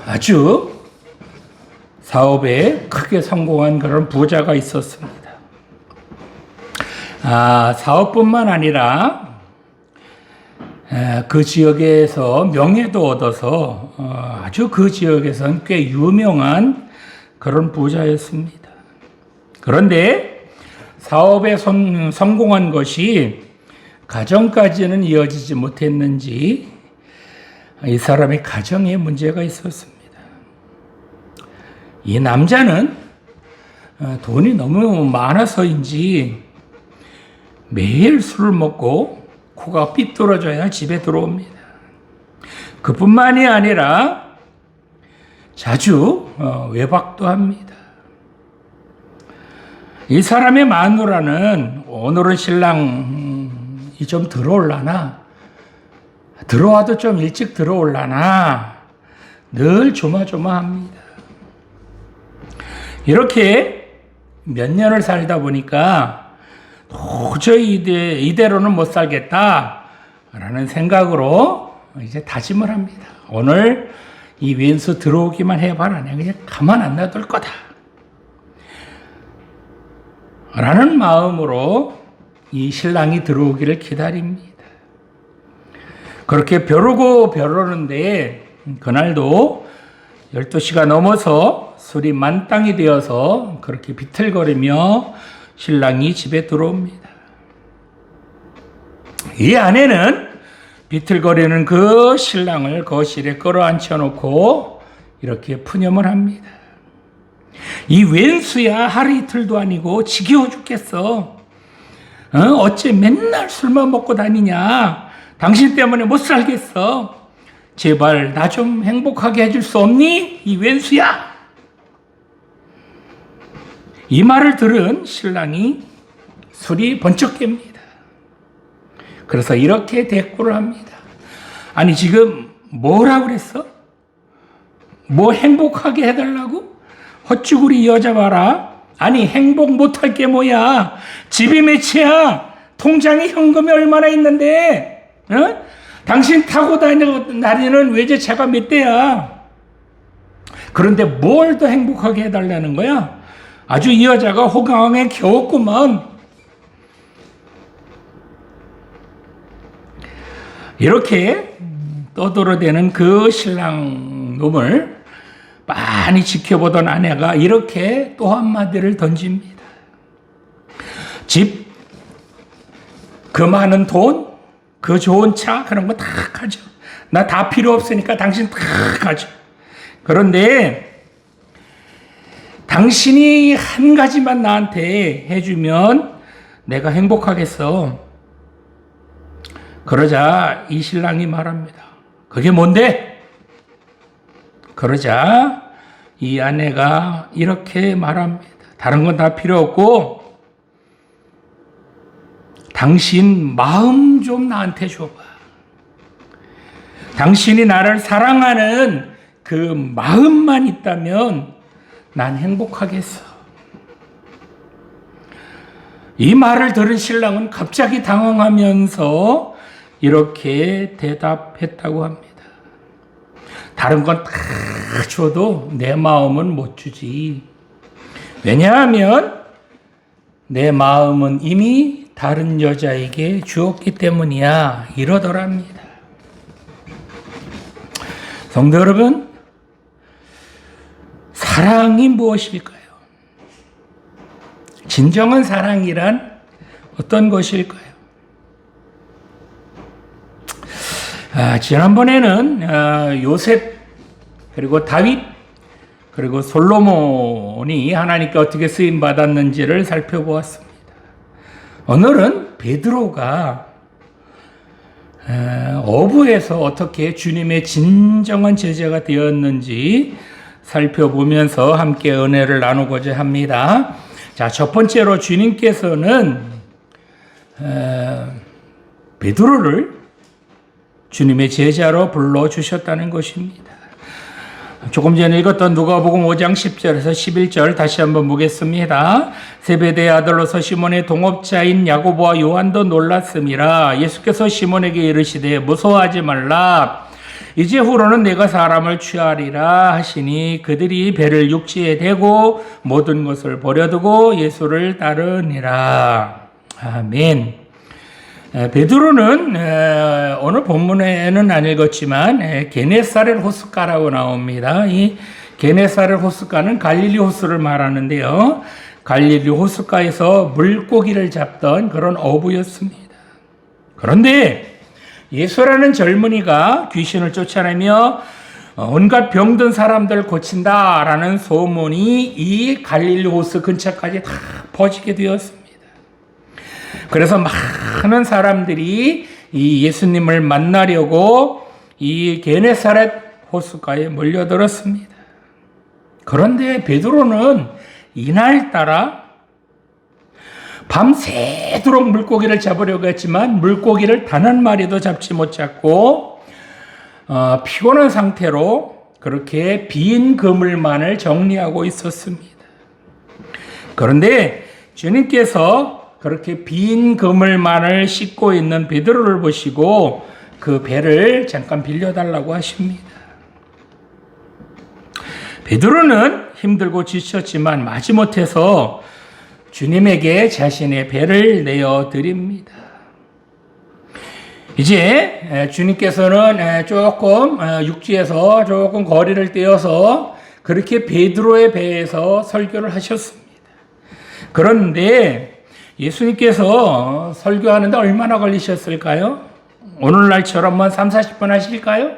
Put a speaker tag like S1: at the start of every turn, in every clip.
S1: 아주 사업에 크게 성공한 그런 부자가 있었습니다. 사업뿐만 아니라 그 지역에서 명예도 얻어서 아주 그 지역에서는 꽤 유명한 그런 부자였습니다. 그런데 사업에 성공한 것이 가정까지는 이어지지 못했는지 이 사람의 가정에 문제가 있었습니다. 이 남자는 돈이 너무 많아서인지 매일 술을 먹고 코가 삐뚤어져야 집에 들어옵니다. 그뿐만이 아니라 자주 외박도 합니다. 이 사람의 마누라는 오늘은 신랑이 좀 들어올라나, 들어와도 좀 일찍 들어올라나 늘 조마조마합니다. 이렇게 몇 년을 살다 보니까 도저히 이대로는 못 살겠다라는 생각으로 이제 다짐을 합니다. 오늘 이 왼수 들어오기만 해봐라. 내가 그냥 가만 안 놔둘 거다. 라는 마음으로 이 신랑이 들어오기를 기다립니다. 그렇게 벼르고 벼르는데 그날도 12시가 넘어서 술이 만땅이 되어서 그렇게 비틀거리며 신랑이 집에 들어옵니다. 이 아내는 비틀거리는 그 신랑을 거실에 끌어앉혀 놓고 이렇게 푸념을 합니다. 이 왼수야 하루 이틀도 아니고 지겨워 죽겠어. 어째 맨날 술만 먹고 다니냐. 당신 때문에 못 살겠어. 제발 나 좀 행복하게 해줄 수 없니? 이 왼수야. 이 말을 들은 신랑이 술이 번쩍 깹니다. 그래서 이렇게 대꾸를 합니다. 아니 지금 뭐라고 그랬어? 뭐 행복하게 해달라고? 헛쭈구리 여자 봐라. 아니 행복 못할 게 뭐야. 집이 몇이야. 통장에 현금이 얼마나 있는데. 당신 타고 다니는 외제차가 몇 대야. 그런데 뭘 더 행복하게 해달라는 거야. 아주 이 여자가 호강에 겨웠구만. 이렇게 떠들어대는 그 신랑 놈을 많이 지켜보던 아내가 이렇게 또 한마디를 던집니다. 집, 그 많은 돈, 그 좋은 차, 그런 거 다 가져. 나 다 필요 없으니까 당신 다 가져. 그런데 당신이 한 가지만 나한테 해주면 내가 행복하겠어. 그러자 이 신랑이 말합니다. 그게 뭔데? 그러자 이 아내가 이렇게 말합니다. 다른 건 다 필요 없고 당신 마음 좀 나한테 줘봐. 당신이 나를 사랑하는 그 마음만 있다면 난 행복하겠어. 이 말을 들은 신랑은 갑자기 당황하면서 이렇게 대답했다고 합니다. 다른 건 다 줘도 내 마음은 못 주지. 왜냐하면 내 마음은 이미 다른 여자에게 주었기 때문이야. 이러더랍니다. 성도 여러분, 사랑이 무엇일까요? 진정한 사랑이란 어떤 것일까요? 지난번에는 요셉 그리고 다윗 그리고 솔로몬이 하나님께 어떻게 쓰임 받았는지를 살펴보았습니다. 오늘은 베드로가 어부에서 어떻게 주님의 진정한 제자가 되었는지 살펴보면서 함께 은혜를 나누고자 합니다. 자, 첫 번째로 주님께서는 베드로를 주님의 제자로 불러주셨다는 것입니다. 조금 전에 읽었던 누가복음 5장 10절에서 11절 다시 한번 보겠습니다. 세베대의 아들로서 시몬의 동업자인 야고보와 요한도 놀랐음이라. 예수께서 시몬에게 이르시되 무서워하지 말라. 이제후로는 내가 사람을 취하리라 하시니 그들이 배를 육지에 대고 모든 것을 버려두고 예수를 따르니라. 아멘. 베드로는 오늘 본문에는 안 읽었지만 게네사렛 호숫가라고 나옵니다. 이 게네사렛 호숫가는 갈릴리 호수를 말하는데요. 갈릴리 호숫가에서 물고기를 잡던 그런 어부였습니다. 그런데 예수라는 젊은이가 귀신을 쫓아내며 온갖 병든 사람들 고친다라는 소문이 이 갈릴리 호수 근처까지 다 퍼지게 되었습니다. 그래서 많은 사람들이 이 예수님을 만나려고 이 게네사렛 호숫가에 몰려들었습니다. 그런데 베드로는 이날따라 밤새도록 물고기를 잡으려고 했지만 물고기를 단 한 마리도 잡지 못잡고 피곤한 상태로 그렇게 빈 그물만을 정리하고 있었습니다. 그런데 주님께서 그렇게 빈 그물만을 씻고 있는 베드로를 보시고 그 배를 잠깐 빌려달라고 하십니다. 베드로는 힘들고 지쳤지만 마지못해서 주님에게 자신의 배를 내어드립니다. 이제 주님께서는 조금 육지에서 조금 거리를 떼어서 그렇게 베드로의 배에서 설교를 하셨습니다. 그런데 예수님께서 설교하는데 얼마나 걸리셨을까요? 오늘날처럼 30-40분 하실까요?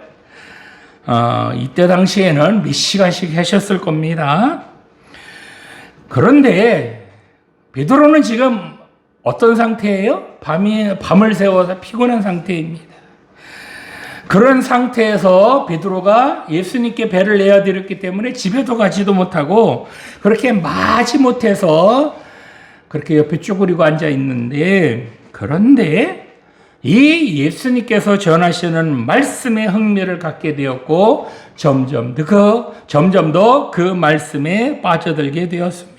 S1: 이때 당시에는 몇 시간씩 하셨을 겁니다. 그런데 베드로는 지금 어떤 상태예요? 밤을 새워서 피곤한 상태입니다. 그런 상태에서 베드로가 예수님께 배를 내어드렸기 때문에 집에도 가지도 못하고 그렇게 마지못해서 그렇게 옆에 쭈그리고 앉아 있는데, 그런데 이 예수님께서 전하시는 말씀에 흥미를 갖게 되었고 점점 더 그 말씀에 빠져들게 되었습니다.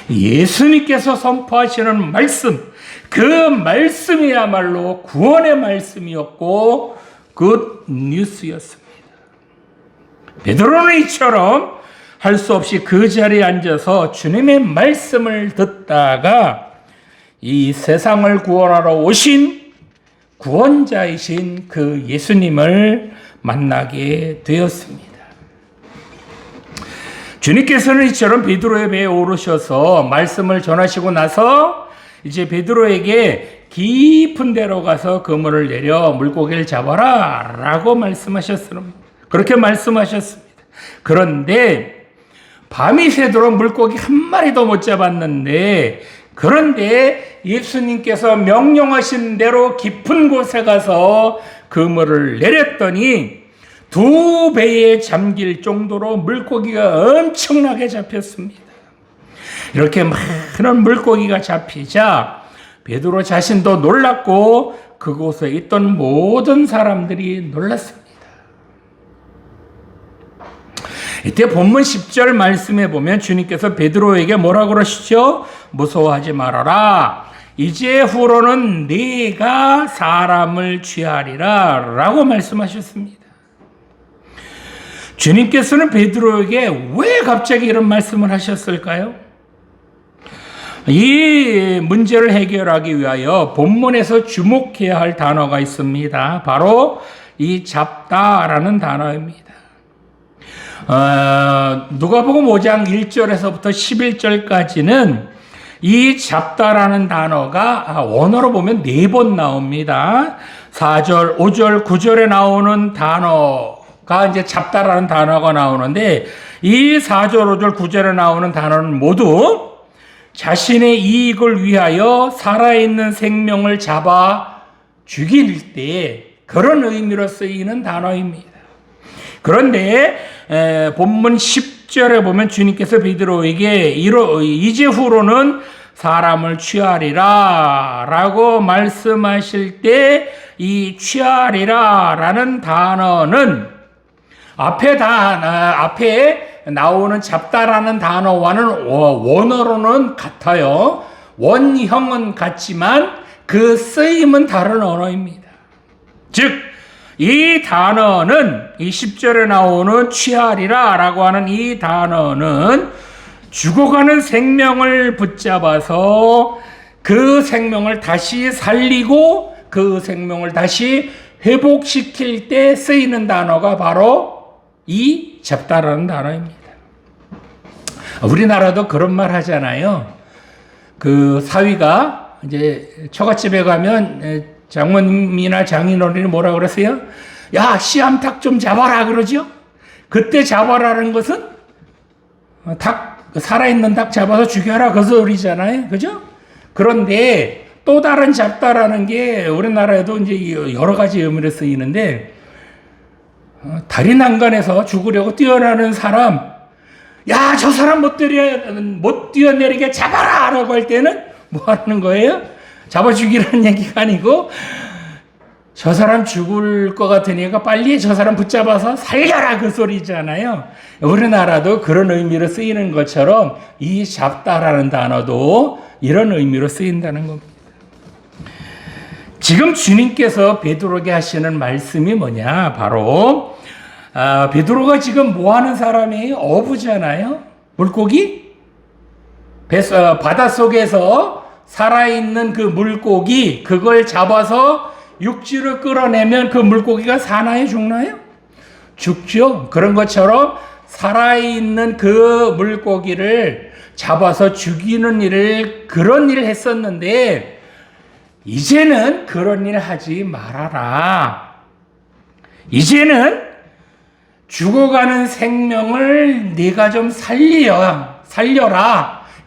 S1: 예수님께서 선포하시는 말씀, 그 말씀이야말로 구원의 말씀이었고 굿 뉴스였습니다. 베드로는 이처럼 할 수 없이 그 자리에 앉아서 주님의 말씀을 듣다가 이 세상을 구원하러 오신 구원자이신 그 예수님을 만나게 되었습니다. 주님께서는 이처럼 베드로의 배에 오르셔서 말씀을 전하시고 나서 이제 베드로에게 깊은 데로 가서 그물을 내려 물고기를 잡아라 라고 말씀하셨습니다. 그렇게 말씀하셨습니다. 그런데 밤이 새도록 물고기 한 마리도 못 잡았는데, 그런데 예수님께서 명령하신 대로 깊은 곳에 가서 그물을 내렸더니 2배에 잠길 정도로 물고기가 엄청나게 잡혔습니다. 이렇게 많은 물고기가 잡히자 베드로 자신도 놀랐고 그곳에 있던 모든 사람들이 놀랐습니다. 이때 본문 10절 말씀에 보면 주님께서 베드로에게 뭐라고 그러시죠? 무서워하지 말아라. 이제 후로는 네가 사람을 취하리라 라고 말씀하셨습니다. 주님께서는 베드로에게 왜 갑자기 이런 말씀을 하셨을까요? 이 문제를 해결하기 위하여 본문에서 주목해야 할 단어가 있습니다. 바로 이 잡다라는 단어입니다. 누가복음 5장 1절에서부터 11절까지는 이 잡다라는 단어가 원어로 보면 4번 나옵니다. 4절, 5절, 9절에 나오는 단어가 이제 잡다라는 단어가 나오는데, 이 4절, 5절, 9절에 나오는 단어는 모두 자신의 이익을 위하여 살아있는 생명을 잡아 죽일 때 그런 의미로 쓰이는 단어입니다. 그런데 본문 10절에 보면 주님께서 베드로에게 이제 후로는 사람을 취하리라 라고 말씀하실 때 이 취하리라 라는 단어는 앞에 나오는 잡다라는 단어와는 원어로는 같아요. 원형은 같지만 그 쓰임은 다른 언어입니다. 즉 이 단어는 이 10절에 나오는 취하리라 라고 하는 이 단어는 죽어가는 생명을 붙잡아서 그 생명을 다시 살리고 그 생명을 다시 회복시킬 때 쓰이는 단어가 바로 이 잡다라는 단어입니다. 우리나라도 그런 말 하잖아요. 그 사위가 이제 처갓집에 가면 장모님이나 장인어른이 뭐라 그러세요? 야, 씨암탉 좀 잡아라 그러죠? 그때 잡아라는 것은 닭, 살아있는 닭 잡아서 죽여라 그 소리잖아요. 그죠? 그런데 또 다른 잡다라는 게 우리나라에도 이제 여러 가지 의미로 쓰이는데, 다리 난간에서 죽으려고 뛰어나는 사람, 야, 저 사람 못 뛰어내리게 잡아라! 라고 할 때는 뭐 하는 거예요? 잡아 죽이라는 얘기가 아니고, 저 사람 죽을 것 같으니까 빨리 저 사람 붙잡아서 살려라! 그 소리잖아요. 우리나라도 그런 의미로 쓰이는 것처럼 이 잡다라는 단어도 이런 의미로 쓰인다는 겁니다. 지금 주님께서 베드로에게 하시는 말씀이 뭐냐? 바로 베드로가 지금 뭐 하는 사람이에요? 어부잖아요. 물고기? 바닷속에서 살아있는 그 물고기, 그걸 잡아서 육지로 끌어내면 그 물고기가 사나요? 죽나요? 죽죠. 그런 것처럼 살아있는 그 물고기를 잡아서 죽이는 그런 일을 했었는데, 이제는 그런 일 하지 말아라. 이제는 죽어가는 생명을 네가 좀 살려라.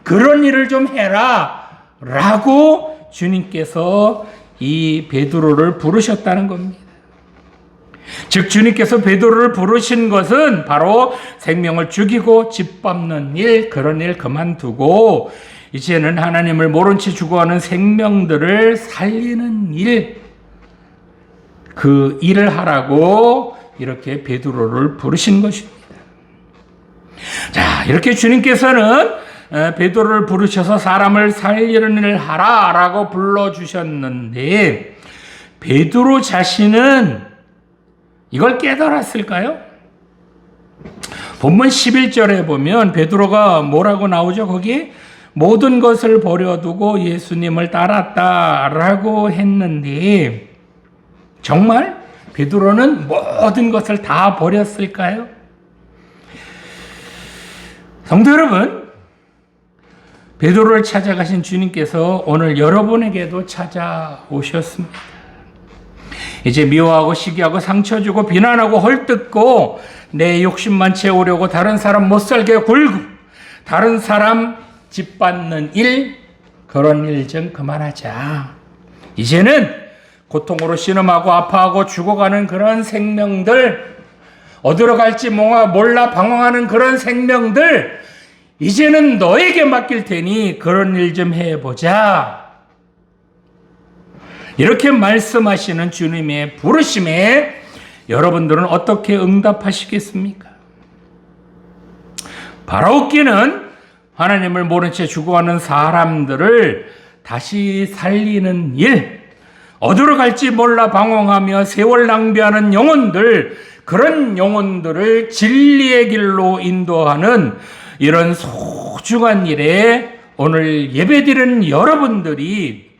S1: 그런 일을 좀 해라. 라고 주님께서 이 베드로를 부르셨다는 겁니다. 즉 주님께서 베드로를 부르신 것은 바로 생명을 죽이고 짓밟는 일, 그런 일 그만두고 이제는 하나님을 모른 채 죽어가는 생명들을 살리는 일, 그 일을 하라고 이렇게 베드로를 부르신 것입니다. 자, 이렇게 주님께서는 베드로를 부르셔서 사람을 살리는 일을 하라라고 불러주셨는데, 베드로 자신은 이걸 깨달았을까요? 본문 11절에 보면 베드로가 뭐라고 나오죠? 거기 모든 것을 버려두고 예수님을 따랐다라고 했는데, 정말 베드로는 모든 것을 다 버렸을까요? 성도 여러분, 베드로를 찾아가신 주님께서 오늘 여러분에게도 찾아오셨습니다. 이제 미워하고 시기하고 상처 주고 비난하고 헐뜯고 내 욕심만 채우려고 다른 사람 못 살게 굴고 다른 사람 짓밟는 일, 그런 일 좀 그만하자. 이제는 고통으로 신음하고 아파하고 죽어가는 그런 생명들, 어디로 갈지 몰라 방황하는 그런 생명들, 이제는 너에게 맡길 테니 그런 일 좀 해보자. 이렇게 말씀하시는 주님의 부르심에 여러분들은 어떻게 응답하시겠습니까? 바라옵기는 하나님을 모른 채 죽어가는 사람들을 다시 살리는 일, 어디로 갈지 몰라 방황하며 세월 낭비하는 영혼들, 그런 영혼들을 진리의 길로 인도하는 이런 소중한 일에 오늘 예배드리는 여러분들이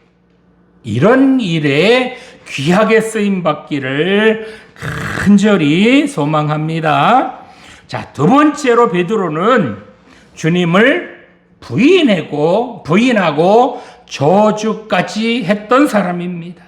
S1: 이런 일에 귀하게 쓰임받기를 간절히 소망합니다. 자, 두 번째로 베드로는 주님을 부인하고 저주까지 했던 사람입니다.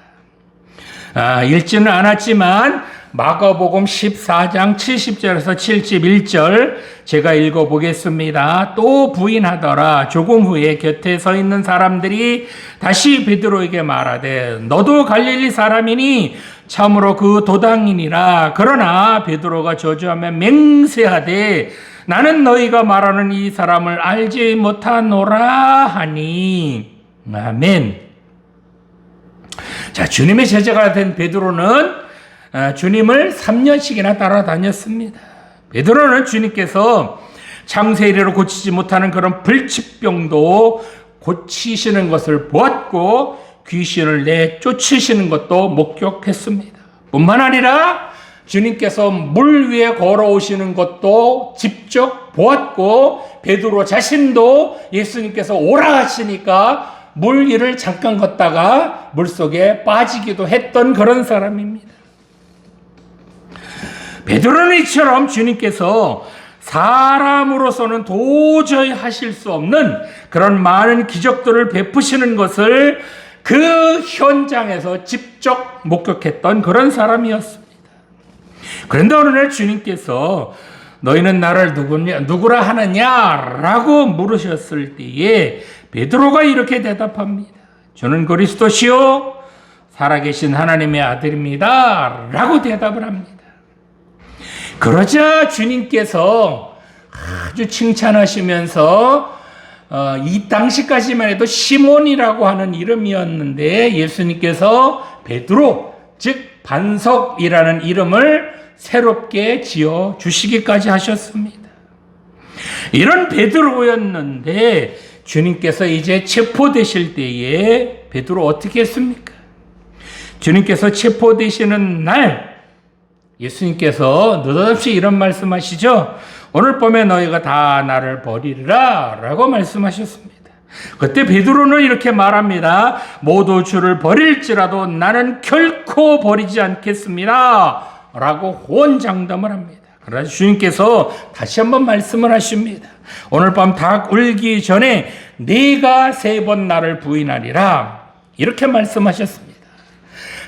S1: 읽지는 않았지만 마가복음 14장 70절에서 71절 제가 읽어보겠습니다. 또 부인하더라. 조금 후에 곁에 서 있는 사람들이 다시 베드로에게 말하되 너도 갈릴리 사람이니 참으로 그 도당이니라. 그러나 베드로가 저주하며 맹세하되 나는 너희가 말하는 이 사람을 알지 못하노라 하니. 아멘. 자, 주님의 제자가 된 베드로는 주님을 3년씩이나 따라다녔습니다. 베드로는 주님께서 창세 이래로 고치지 못하는 그런 불치병도 고치시는 것을 보았고 귀신을 내쫓으시는 것도 목격했습니다. 뿐만 아니라 주님께서 물 위에 걸어오시는 것도 직접 보았고 베드로 자신도 예수님께서 오라 하시니까 물 위를 잠깐 걷다가 물속에 빠지기도 했던 그런 사람입니다. 베드로는 이처럼 주님께서 사람으로서는 도저히 하실 수 없는 그런 많은 기적들을 베푸시는 것을 그 현장에서 직접 목격했던 그런 사람이었습니다. 그런데 어느 날 주님께서 너희는 나를 누구라 하느냐라고 물으셨을 때에 베드로가 이렇게 대답합니다. 저는 그리스도시요 살아계신 하나님의 아들입니다 라고 대답을 합니다. 그러자 주님께서 아주 칭찬하시면서 이 당시까지만 해도 시몬이라고 하는 이름이었는데 예수님께서 베드로 즉 반석이라는 이름을 새롭게 지어 주시기까지 하셨습니다. 이런 베드로였는데 주님께서 이제 체포되실 때에 베드로 어떻게 했습니까? 주님께서 체포되시는 날 예수님께서 느닷없이 이런 말씀하시죠. 오늘 밤에 너희가 다 나를 버리리라 라고 말씀하셨습니다. 그때 베드로는 이렇게 말합니다. 모두 주를 버릴지라도 나는 결코 버리지 않겠습니다 라고 호언장담을 합니다. 그래서 주님께서 다시 한번 말씀을 하십니다. 오늘 밤 닭 울기 전에 네가 3번 나를 부인하리라 이렇게 말씀하셨습니다.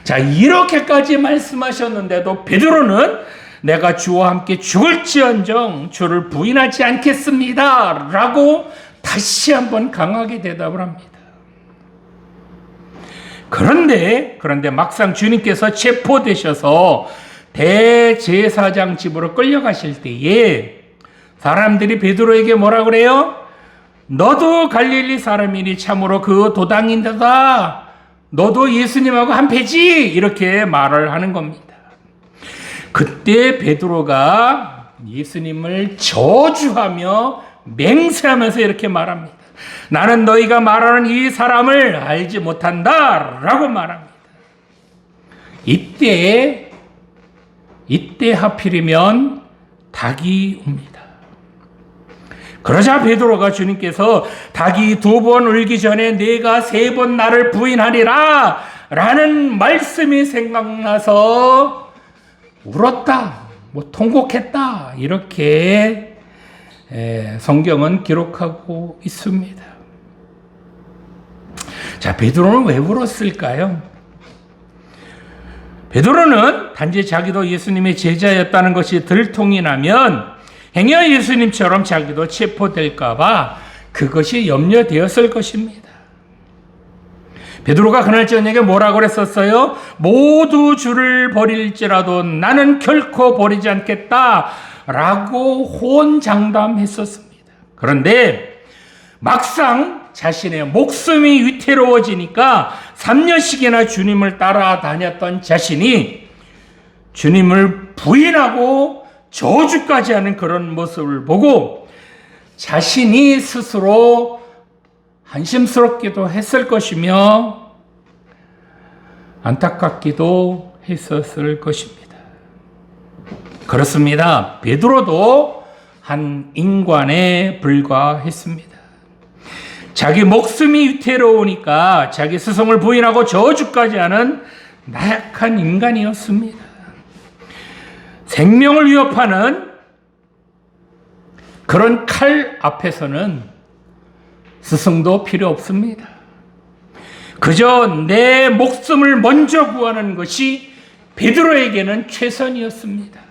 S1: 자, 이렇게까지 말씀하셨는데도 베드로는 내가 주와 함께 죽을지언정 주를 부인하지 않겠습니다 라고 다시 한번 강하게 대답을 합니다. 그런데 막상 주님께서 체포되셔서 대제사장 집으로 끌려가실 때에 사람들이 베드로에게 뭐라 그래요? 너도 갈릴리 사람이니 참으로 그 도당인데다 너도 예수님하고 한패지 이렇게 말을 하는 겁니다. 그때 베드로가 예수님을 저주하며 맹세하면서 이렇게 말합니다. 나는 너희가 말하는 이 사람을 알지 못한다 라고 말합니다. 이때 하필이면 닭이 옵니다. 그러자 베드로가 주님께서 닭이 2번 울기 전에 네가 3번 나를 부인하리라 라는 말씀이 생각나서 울었다, 통곡했다 이렇게 성경은 기록하고 있습니다. 자, 베드로는 왜 울었을까요? 베드로는 단지 자기도 예수님의 제자였다는 것이 들통이 나면 행여 예수님처럼 자기도 체포될까봐 그것이 염려되었을 것입니다. 베드로가 그날 저녁에 뭐라고 그랬었어요? 모두 주를 버릴지라도 나는 결코 버리지 않겠다 라고 호언장담했었습니다. 그런데 막상 자신의 목숨이 위태로워지니까 3년씩이나 주님을 따라다녔던 자신이 주님을 부인하고 저주까지 하는 그런 모습을 보고 자신이 스스로 한심스럽기도 했을 것이며 안타깝기도 했었을 것입니다. 그렇습니다. 베드로도 한 인간에 불과했습니다. 자기 목숨이 위태로우니까 자기 스승을 부인하고 저주까지 하는 나약한 인간이었습니다. 생명을 위협하는 그런 칼 앞에서는 스승도 필요 없습니다. 그저 내 목숨을 먼저 구하는 것이 베드로에게는 최선이었습니다.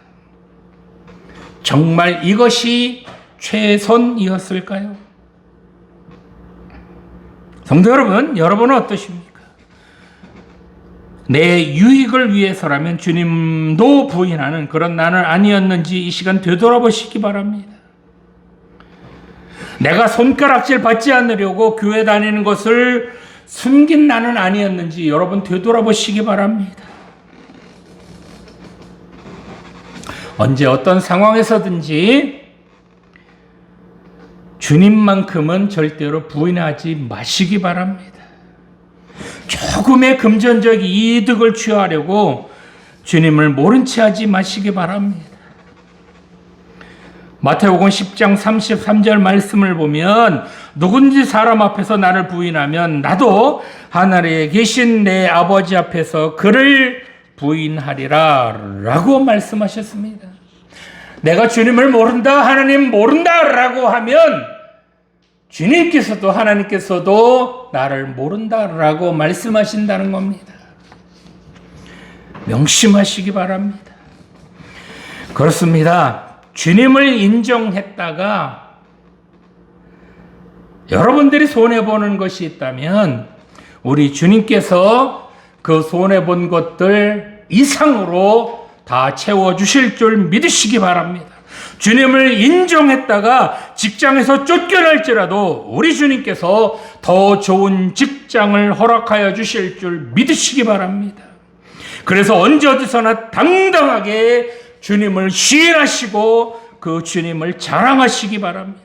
S1: 정말 이것이 최선이었을까요? 성도 여러분, 여러분은 어떠십니까? 내 유익을 위해서라면 주님도 부인하는 그런 나는 아니었는지 이 시간 되돌아보시기 바랍니다. 내가 손가락질 받지 않으려고 교회 다니는 것을 숨긴 나는 아니었는지 여러분 되돌아보시기 바랍니다. 언제 어떤 상황에서든지 주님만큼은 절대로 부인하지 마시기 바랍니다. 조금의 금전적 이득을 취하려고 주님을 모른 채 하지 마시기 바랍니다. 마태복음 10장 33절 말씀을 보면 누군지 사람 앞에서 나를 부인하면 나도 하늘에 계신 내 아버지 앞에서 그를 부인하리라 라고 말씀하셨습니다. 내가 주님을 모른다, 하나님 모른다 라고 하면 주님께서도 하나님께서도 나를 모른다 라고 말씀하신다는 겁니다. 명심하시기 바랍니다. 그렇습니다. 주님을 인정했다가 여러분들이 손해보는 것이 있다면 우리 주님께서 그 손해본 것들 이상으로 다 채워주실 줄 믿으시기 바랍니다. 주님을 인정했다가 직장에서 쫓겨날지라도 우리 주님께서 더 좋은 직장을 허락하여 주실 줄 믿으시기 바랍니다. 그래서 언제 어디서나 당당하게 주님을 시인하시고 그 주님을 자랑하시기 바랍니다.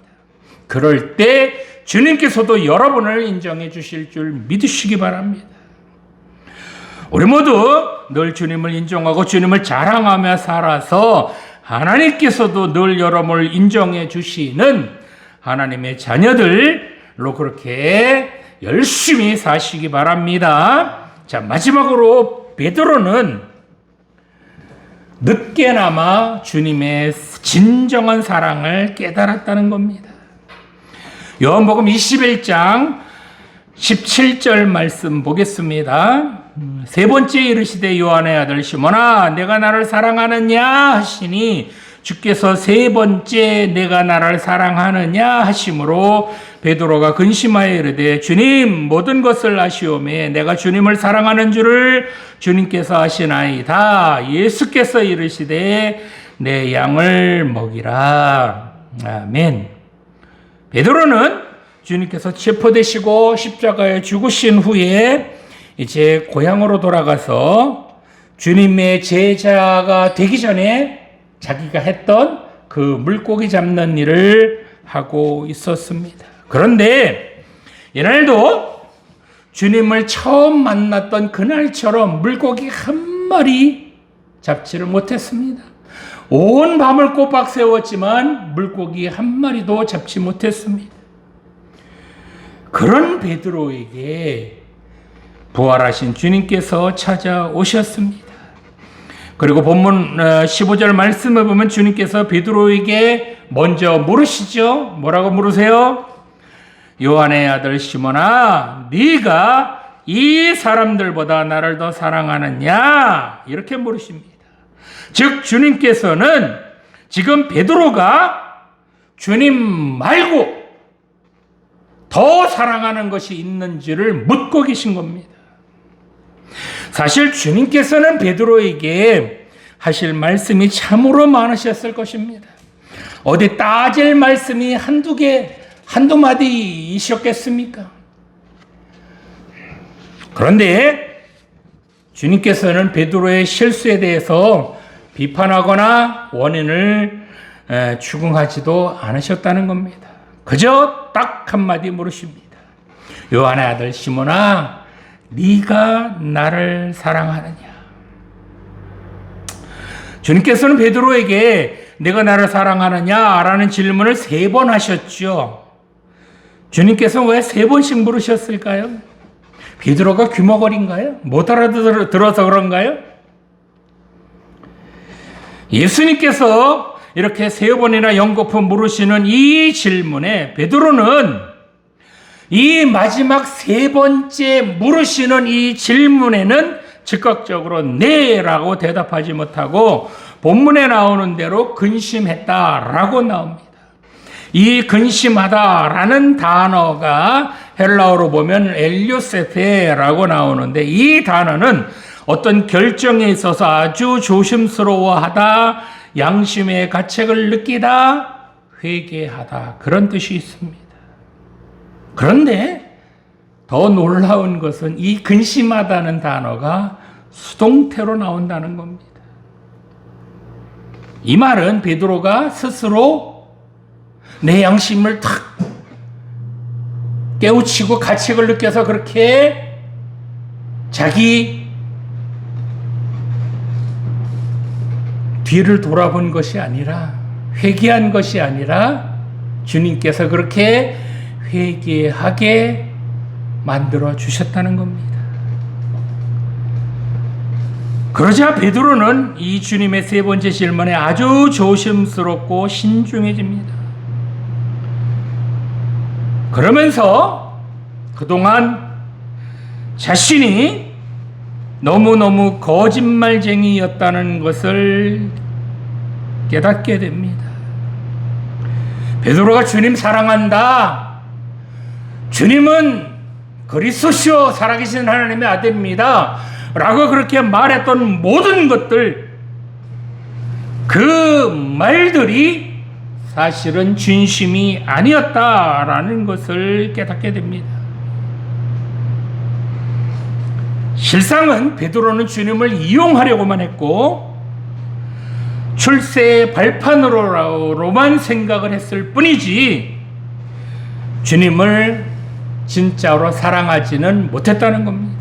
S1: 그럴 때 주님께서도 여러분을 인정해 주실 줄 믿으시기 바랍니다. 우리 모두 늘 주님을 인정하고 주님을 자랑하며 살아서 하나님께서도 늘 여러분을 인정해 주시는 하나님의 자녀들로 그렇게 열심히 사시기 바랍니다. 자, 마지막으로 베드로는 늦게나마 주님의 진정한 사랑을 깨달았다는 겁니다. 요한복음 21장 17절 말씀 보겠습니다. 세 번째 이르시되 요한의 아들 시몬아 내가 나를 사랑하느냐 하시니 주께서 세 번째 내가 나를 사랑하느냐 하심으로 베드로가 근심하여 이르되 주님 모든 것을 아시오매 내가 주님을 사랑하는 줄을 주님께서 아시나이다. 예수께서 이르시되 내 양을 먹이라. 아멘. 베드로는 주님께서 체포되시고 십자가에 죽으신 후에 이제 고향으로 돌아가서 주님의 제자가 되기 전에 자기가 했던 그 물고기 잡는 일을 하고 있었습니다. 그런데 이날도 주님을 처음 만났던 그날처럼 물고기 한 마리 잡지를 못했습니다. 온 밤을 꼬박 세웠지만 물고기 한 마리도 잡지 못했습니다. 그런 베드로에게 부활하신 주님께서 찾아오셨습니다. 그리고 본문 15절 말씀을 보면 주님께서 베드로에게 먼저 물으시죠. 뭐라고 물으세요? 요한의 아들 시몬아, 네가 이 사람들보다 나를 더 사랑하느냐? 이렇게 물으십니다. 즉 주님께서는 지금 베드로가 주님 말고 더 사랑하는 것이 있는지를 묻고 계신 겁니다. 사실 주님께서는 베드로에게 하실 말씀이 참으로 많으셨을 것입니다. 어디 따질 말씀이 한두 마디이셨겠습니까? 그런데 주님께서는 베드로의 실수에 대해서 비판하거나 원인을 추궁하지도 않으셨다는 겁니다. 그저 딱 한마디 물으십니다. 요한의 아들 시몬아, 네가 나를 사랑하느냐? 주님께서는 베드로에게 내가 나를 사랑하느냐? 라는 질문을 3번 하셨죠. 주님께서 왜 3번씩 물으셨을까요? 베드로가 귀머거리인가요? 못 알아들어서 그런가요? 예수님께서 이렇게 3번이나 연거푸 물으시는 이 질문에 베드로는 이 마지막 3번째 물으시는 이 질문에는 즉각적으로 네라고 대답하지 못하고 본문에 나오는 대로 근심했다라고 나옵니다. 이 근심하다라는 단어가 헬라어로 보면 엘리오세테라고 나오는데 이 단어는 어떤 결정에 있어서 아주 조심스러워하다, 양심의 가책을 느끼다, 회개하다 그런 뜻이 있습니다. 그런데 더 놀라운 것은 이 근심하다는 단어가 수동태로 나온다는 겁니다. 이 말은 베드로가 스스로 내 양심을 탁 깨우치고 가책을 느껴서 그렇게 자기 뒤를 돌아본 것이 아니라, 회개한 것이 아니라 주님께서 그렇게 회개하게 만들어 주셨다는 겁니다. 그러자 베드로는 이 주님의 세 번째 질문에 아주 조심스럽고 신중해집니다. 그러면서 그동안 자신이 너무너무 거짓말쟁이였다는 것을 깨닫게 됩니다. 베드로가 주님 사랑한다, 주님은 그리스도시요 살아계신 하나님의 아들입니다 라고 그렇게 말했던 모든 것들, 그 말들이 사실은 진심이 아니었다라는 것을 깨닫게 됩니다. 실상은 베드로는 주님을 이용하려고만 했고 출세의 발판으로만 생각을 했을 뿐이지 주님을 진짜로 사랑하지는 못했다는 겁니다.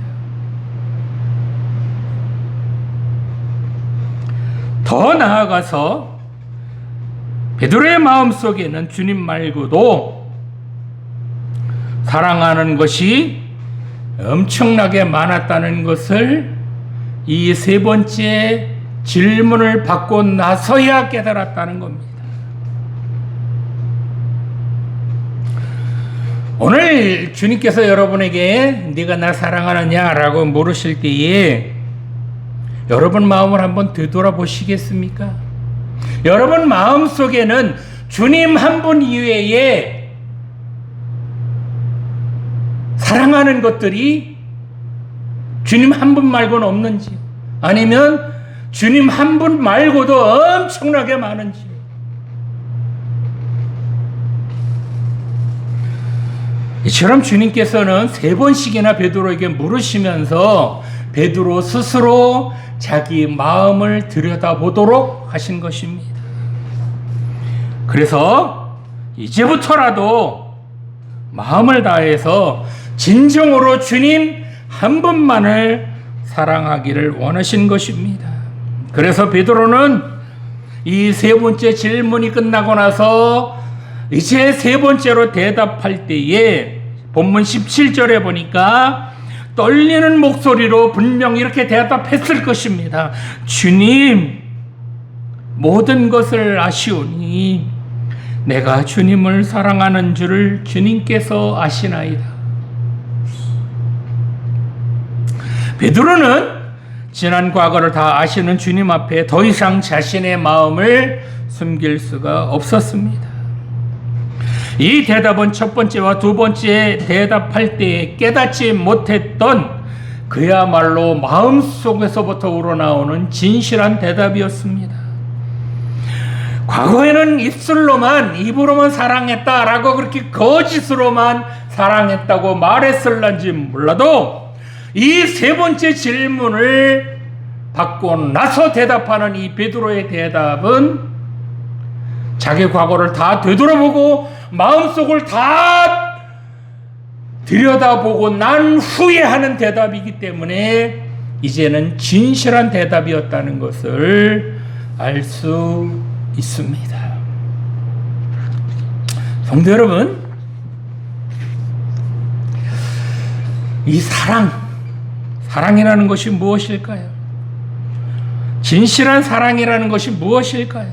S1: 더 나아가서 베드로의 마음속에는 주님 말고도 사랑하는 것이 엄청나게 많았다는 것을 이 세 번째 질문을 받고 나서야 깨달았다는 겁니다. 오늘 주님께서 여러분에게 네가 나 사랑하느냐라고 물으실 때에 여러분 마음을 한번 되돌아보시겠습니까? 여러분 마음속에는 주님 한 분 이외에 사랑하는 것들이 주님 한 분 말고는 없는지, 아니면 주님 한 분 말고도 엄청나게 많은지. 이처럼 주님께서는 세 번씩이나 베드로에게 물으시면서 베드로 스스로 자기 마음을 들여다보도록 하신 것입니다. 그래서 이제부터라도 마음을 다해서 진정으로 주님 한 분만을 사랑하기를 원하신 것입니다. 그래서 베드로는 이 세 번째 질문이 끝나고 나서 이제 세 번째로 대답할 때에 본문 17절에 보니까 떨리는 목소리로 분명히 이렇게 대답했을 것입니다. 주님, 모든 것을 아시오니 내가 주님을 사랑하는 줄을 주님께서 아시나이다. 베드로는 지난 과거를 다 아시는 주님 앞에 더 이상 자신의 마음을 숨길 수가 없었습니다. 이 대답은 첫 번째와 두 번째 대답할 때에 깨닫지 못했던 그야말로 마음속에서부터 우러나오는 진실한 대답이었습니다. 과거에는 입으로만 사랑했다라고 그렇게 거짓으로만 사랑했다고 말했을런지 몰라도 이 세 번째 질문을 받고 나서 대답하는 이 베드로의 대답은 자기 과거를 다 되돌아보고 마음속을 다 들여다보고 난 후에 하는 대답이기 때문에 이제는 진실한 대답이었다는 것을 알 수 있습니다. 성도 여러분, 이 사랑이라는 것이 무엇일까요? 진실한 사랑이라는 것이 무엇일까요?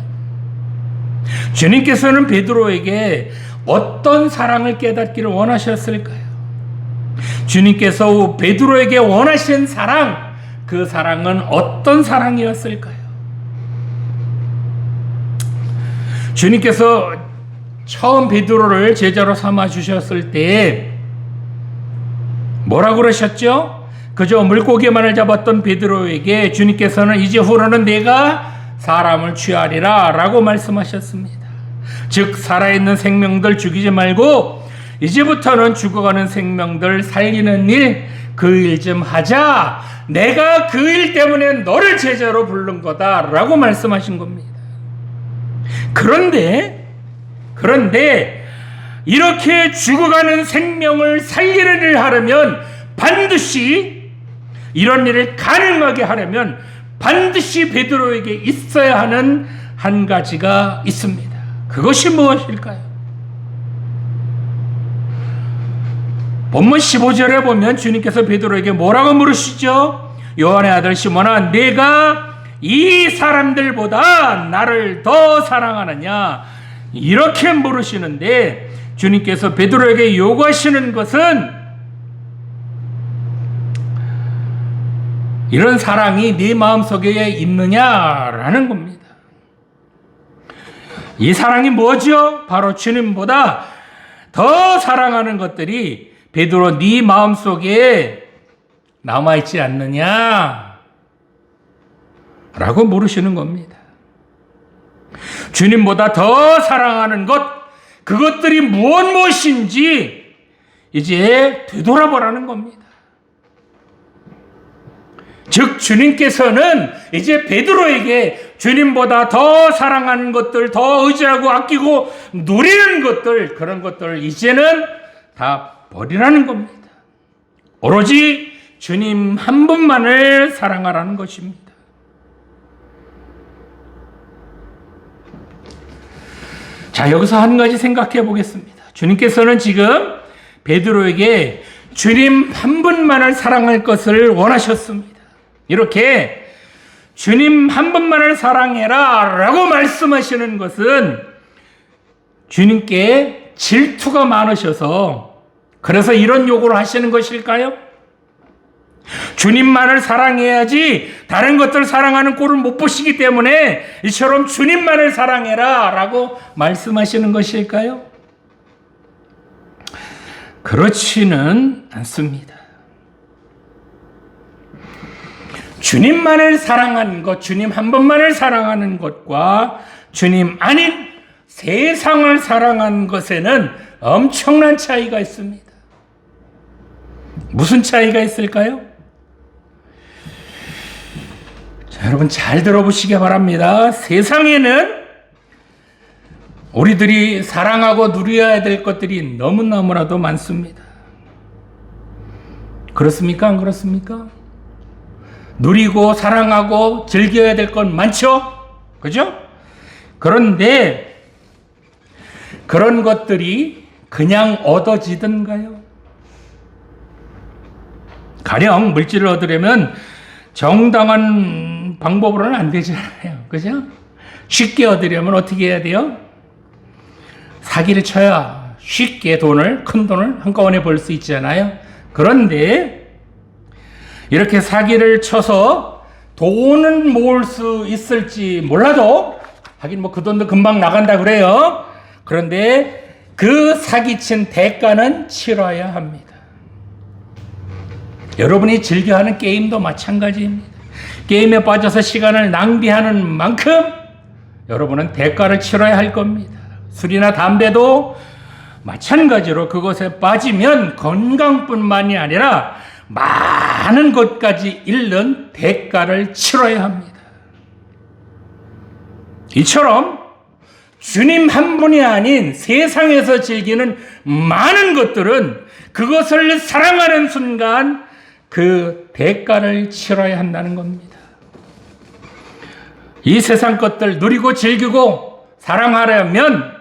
S1: 주님께서는 베드로에게 어떤 사랑을 깨닫기를 원하셨을까요? 주님께서 베드로에게 원하신 사랑, 그 사랑은 어떤 사랑이었을까요? 주님께서 처음 베드로를 제자로 삼아 주셨을 때 뭐라고 그러셨죠? 그저 물고기만을 잡았던 베드로에게 주님께서는 이제후로는 내가 사람을 취하리라 라고 말씀하셨습니다. 즉 살아있는 생명들 죽이지 말고 이제부터는 죽어가는 생명들 살리는 일, 그 일 좀 하자. 내가 그 일 때문에 너를 제자로 부른 거다 라고 말씀하신 겁니다. 그런데 이렇게 죽어가는 생명을 살리는 일을 하려면 반드시 이런 일을 가능하게 하려면 반드시 베드로에게 있어야 하는 한 가지가 있습니다. 그것이 무엇일까요? 본문 15절에 보면 주님께서 베드로에게 뭐라고 물으시죠? 요한의 아들 시몬아, 내가 이 사람들보다 나를 더 사랑하느냐? 이렇게 물으시는데, 주님께서 베드로에게 요구하시는 것은 이런 사랑이 네 마음속에 있느냐라는 겁니다. 이 사랑이 뭐죠? 바로 주님보다 더 사랑하는 것들이 베드로 네 마음속에 남아있지 않느냐? 라고 물으시는 겁니다. 주님보다 더 사랑하는 것, 그것들이 무엇인지 이제 되돌아보라는 겁니다. 즉 주님께서는 이제 베드로에게 주님보다 더 사랑하는 것들, 더 의지하고 아끼고 누리는 것들, 그런 것들을 이제는 다 버리라는 겁니다. 오로지 주님 한 분만을 사랑하라는 것입니다. 자, 여기서 한 가지 생각해 보겠습니다. 주님께서는 지금 베드로에게 주님 한 분만을 사랑할 것을 원하셨습니다. 이렇게 주님 한 분만을 사랑해라 라고 말씀하시는 것은 주님께 질투가 많으셔서 그래서 이런 요구를 하시는 것일까요? 주님만을 사랑해야지 다른 것들 사랑하는 꼴을 못 보시기 때문에 이처럼 주님만을 사랑해라 라고 말씀하시는 것일까요? 그렇지는 않습니다. 주님만을 사랑하는 것, 주님 한 분만을 사랑하는 것과 주님 아닌 세상을 사랑하는 것에는 엄청난 차이가 있습니다. 무슨 차이가 있을까요? 자, 여러분 잘 들어보시기 바랍니다. 세상에는 우리들이 사랑하고 누려야 될 것들이 너무너무나도 많습니다. 그렇습니까? 안 그렇습니까? 누리고 사랑하고 즐겨야 될 건 많죠? 그죠? 그런데 그런 것들이 그냥 얻어지던가요? 가령 물질을 얻으려면 정당한 방법으로는 안 되잖아요. 그죠? 쉽게 얻으려면 어떻게 해야 돼요? 사기를 쳐야 쉽게 큰 돈을 한꺼번에 벌 수 있잖아요. 그런데 이렇게 사기를 쳐서 돈은 모을 수 있을지 몰라도 하긴 그 돈도 금방 나간다 그래요. 그런데 그 사기친 대가는 치러야 합니다. 여러분이 즐겨하는 게임도 마찬가지입니다. 게임에 빠져서 시간을 낭비하는 만큼 여러분은 대가를 치러야 할 겁니다. 술이나 담배도 마찬가지로 그것에 빠지면 건강뿐만이 아니라 많은 것까지 잃는 대가를 치러야 합니다. 이처럼 주님 한 분이 아닌 세상에서 즐기는 많은 것들은 그것을 사랑하는 순간 그 대가를 치러야 한다는 겁니다. 이 세상 것들 누리고 즐기고 사랑하려면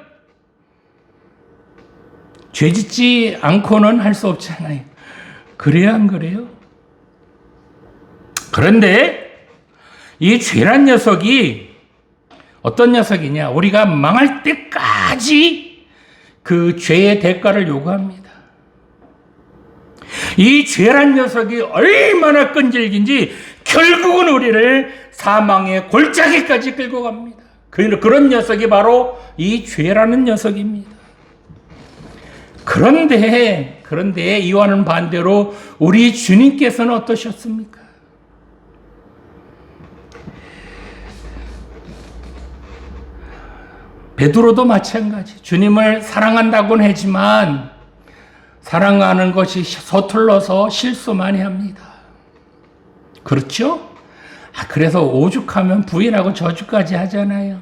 S1: 죄짓지 않고는 할 수 없잖아요. 그래야 안 그래요? 그런데 이 죄란 녀석이 어떤 녀석이냐? 우리가 망할 때까지 그 죄의 대가를 요구합니다. 이 죄란 녀석이 얼마나 끈질긴지 결국은 우리를 사망의 골짜기까지 끌고 갑니다. 그런 녀석이 바로 이 죄라는 녀석입니다. 그런데 이와는 반대로 우리 주님께서는 어떠셨습니까? 베드로도 마찬가지. 주님을 사랑한다고는 하지만 사랑하는 것이 서툴러서 실수 많이 합니다. 그렇죠? 그래서 오죽하면 부인하고 저주까지 하잖아요.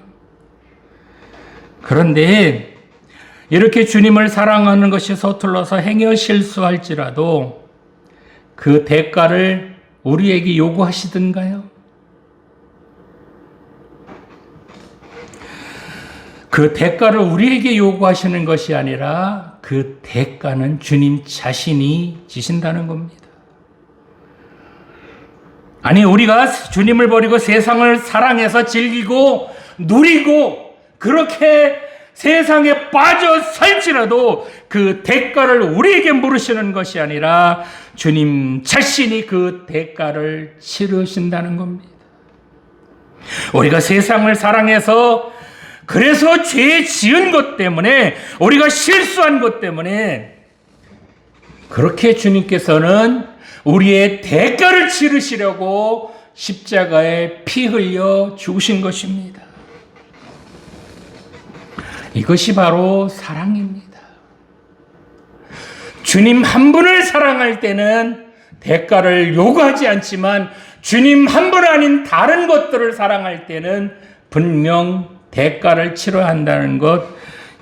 S1: 그런데 이렇게 주님을 사랑하는 것이 서툴러서 행여 실수할지라도 그 대가를 우리에게 요구하시던가요? 그 대가를 우리에게 요구하시는 것이 아니라 그 대가는 주님 자신이 지신다는 겁니다. 아니, 우리가 주님을 버리고 세상을 사랑해서 즐기고 누리고 그렇게 세상에 빠져 살지라도 그 대가를 우리에게 물으시는 것이 아니라 주님 자신이 그 대가를 치르신다는 겁니다. 우리가 세상을 사랑해서 그래서 죄 지은 것 때문에 우리가 실수한 것 때문에 그렇게 주님께서는 우리의 대가를 치르시려고 십자가에 피 흘려 죽으신 것입니다. 이것이 바로 사랑입니다. 주님 한 분을 사랑할 때는 대가를 요구하지 않지만 주님 한 분 아닌 다른 것들을 사랑할 때는 분명 대가를 치러야 한다는 것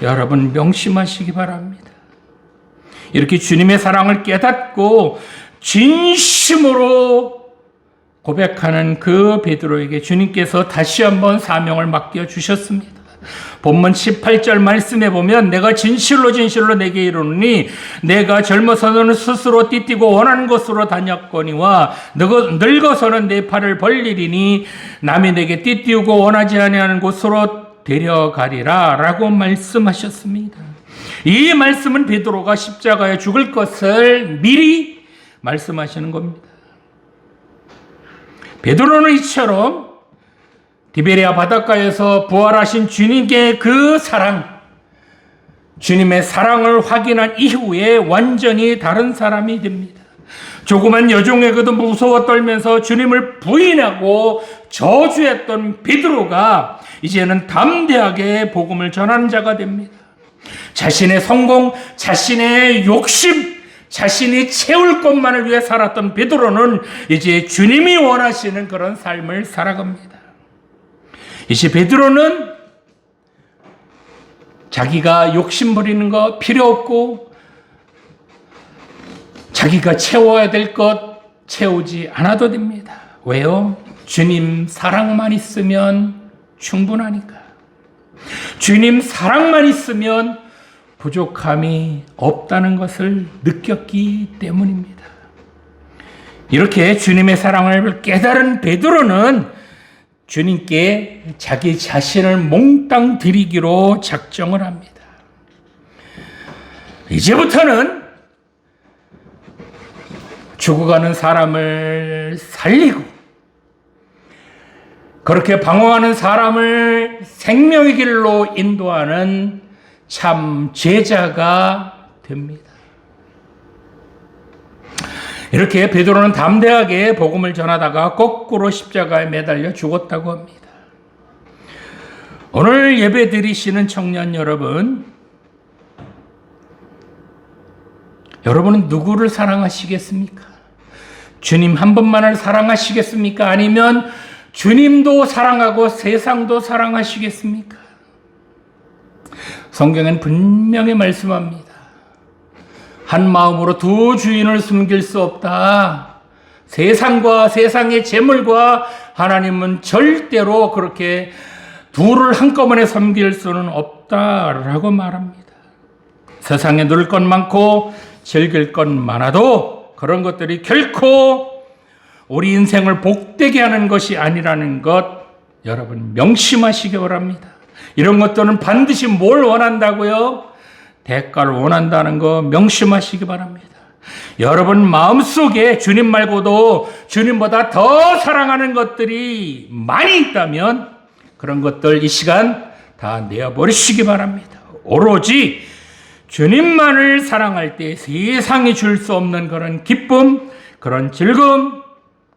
S1: 여러분 명심하시기 바랍니다. 이렇게 주님의 사랑을 깨닫고 진심으로 고백하는 그 베드로에게 주님께서 다시 한번 사명을 맡겨 주셨습니다. 본문 18절 말씀에 보면 내가 진실로 내게 이르노니 내가 젊어서는 스스로 띠띠고 원하는 곳으로 다녔거니와 늙어서는 내 팔을 벌리리니 남이 내게 띠띠우고 원하지 아니하는 곳으로 데려가리라 라고 말씀하셨습니다. 이 말씀은 베드로가 십자가에 죽을 것을 미리 말씀하시는 겁니다. 베드로는 이처럼 디베리아 바닷가에서 부활하신 주님의 그 사랑, 주님의 사랑을 확인한 이후에 완전히 다른 사람이 됩니다. 조그만 여종에게도 무서워 떨면서 주님을 부인하고 저주했던 베드로가 이제는 담대하게 복음을 전하는 자가 됩니다. 자신의 성공, 자신의 욕심, 자신이 채울 것만을 위해 살았던 베드로는 이제 주님이 원하시는 그런 삶을 살아갑니다. 이제 베드로는 자기가 욕심 부리는 거 필요 없고 자기가 채워야 될 것 채우지 않아도 됩니다. 왜요? 주님 사랑만 있으면 충분하니까. 주님 사랑만 있으면 부족함이 없다는 것을 느꼈기 때문입니다. 이렇게 주님의 사랑을 깨달은 베드로는 주님께 자기 자신을 몽땅 드리기로 작정을 합니다. 이제부터는 죽어가는 사람을 살리고 그렇게 방황하는 사람을 생명의 길로 인도하는 참 제자가 됩니다. 이렇게 베드로는 담대하게 복음을 전하다가 거꾸로 십자가에 매달려 죽었다고 합니다. 오늘 예배 드리시는 청년 여러분, 여러분은 누구를 사랑하시겠습니까? 주님 한 분만을 사랑하시겠습니까? 아니면 주님도 사랑하고 세상도 사랑하시겠습니까? 성경은 분명히 말씀합니다. 한 마음으로 두 주인을 숨길 수 없다. 세상과 세상의 재물과 하나님은 절대로 그렇게 둘을 한꺼번에 섬길 수는 없다라고 말합니다. 세상에 누릴 것 많고 즐길 것 많아도 그런 것들이 결코 우리 인생을 복되게 하는 것이 아니라는 것 여러분 명심하시기 바랍니다. 이런 것들은 반드시 뭘 원한다고요? 대가를 원한다는 거 명심하시기 바랍니다. 여러분 마음속에 주님 말고도 주님보다 더 사랑하는 것들이 많이 있다면 그런 것들 이 시간 다 내어버리시기 바랍니다. 오로지 주님만을 사랑할 때 세상이 줄 수 없는 그런 기쁨, 그런 즐거움,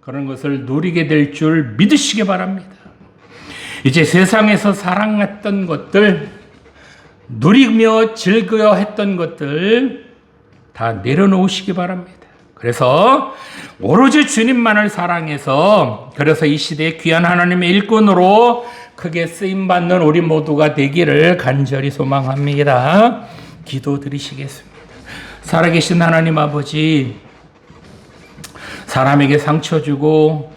S1: 그런 것을 누리게 될 줄 믿으시기 바랍니다. 이제 세상에서 사랑했던 것들, 누리며 즐거워 했던 것들 다 내려놓으시기 바랍니다. 그래서 오로지 주님만을 사랑해서 그래서 이 시대에 귀한 하나님의 일꾼으로 크게 쓰임받는 우리 모두가 되기를 간절히 소망합니다. 기도드리시겠습니다. 살아계신 하나님 아버지, 사람에게 상처 주고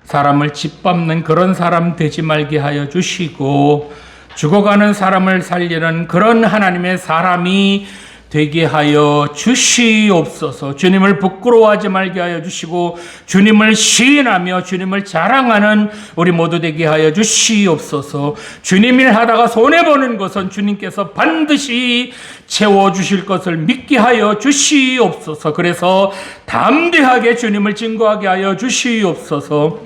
S1: 사람을 짓밟는 그런 사람 되지 말게 하여 주시고 죽어가는 사람을 살리는 그런 하나님의 사람이 되게 하여 주시옵소서. 주님을 부끄러워하지 말게 하여 주시고 주님을 시인하며 주님을 자랑하는 우리 모두 되게 하여 주시옵소서. 주님 일 하다가 손해보는 것은 주님께서 반드시 채워주실 것을 믿게 하여 주시옵소서. 그래서 담대하게 주님을 증거하게 하여 주시옵소서.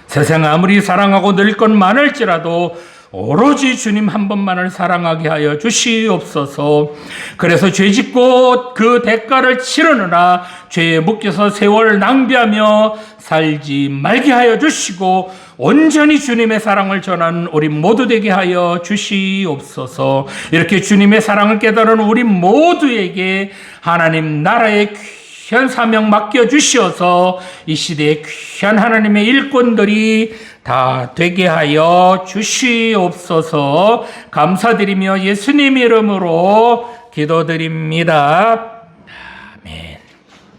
S1: 세상 아무리 사랑하고 늘 것 많을지라도 오로지 주님 한 분만을 사랑하게 하여 주시옵소서. 그래서 죄짓고 그 대가를 치르느라 죄에 묶여서 세월 낭비하며 살지 말게 하여 주시고 온전히 주님의 사랑을 전하는 우리 모두 되게 하여 주시옵소서. 이렇게 주님의 사랑을 깨달은 우리 모두에게 하나님 나라의 귀한 사명 맡겨주시어서 이 시대의 귀한 하나님의 일꾼들이 다 되게 하여 주시옵소서. 감사드리며 예수님 이름으로 기도드립니다.